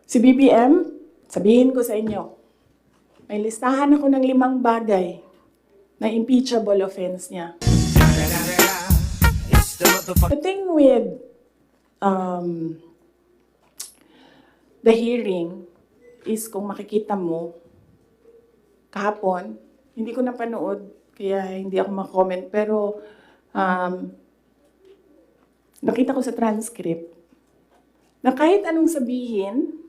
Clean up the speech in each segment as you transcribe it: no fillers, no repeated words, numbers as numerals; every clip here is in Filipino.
Si BBM, sabihin ko sa inyo, may listahan ako ng 5 bagay na impeachable offense niya. The thing with the hearing is kung makikita mo, kahapon, hindi ko napanood, kaya hindi ako mag-comment, pero nakita ko sa transcript na kahit anong sabihin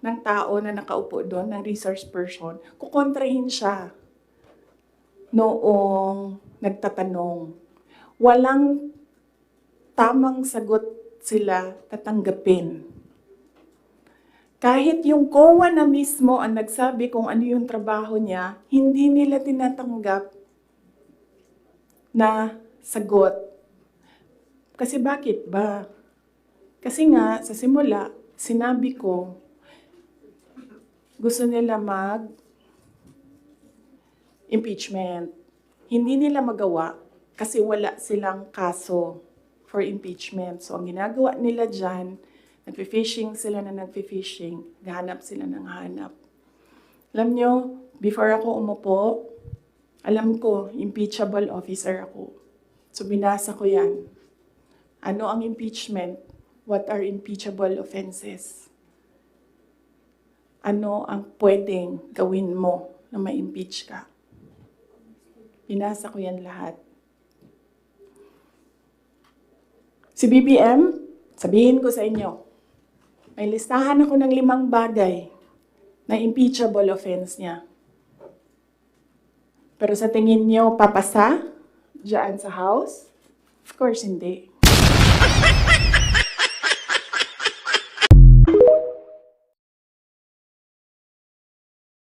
ng tao na nakaupo doon, ng resource person, kukontrahin siya noong nagtatanong. Walang tamang sagot sila tatanggapin. Kahit yung COA na mismo ang nagsabi kung ano yung trabaho niya, hindi nila tinatanggap na sagot. Kasi bakit ba? Kasi nga, sa simula, sinabi ko, gusto nila mag-impeachment. Hindi nila magawa kasi wala silang kaso for impeachment. So, ang ginagawa nila dyan, nagfi-fishing sila na nagfi-fishing, gahanap sila ng hanap. Alam nyo, before ako umupo, alam ko, impeachable officer ako. So, binasa ko yan. Ano ang impeachment? What are impeachable offenses? Ano ang pwedeng gawin mo na ma-impeach ka? Binasa ko yan lahat. Si BBM, sabihin ko sa inyo, may listahan ako ng 5 bagay na impeachable offense niya. Pero sa tingin niyo, papasa dyan sa House? Of course, hindi.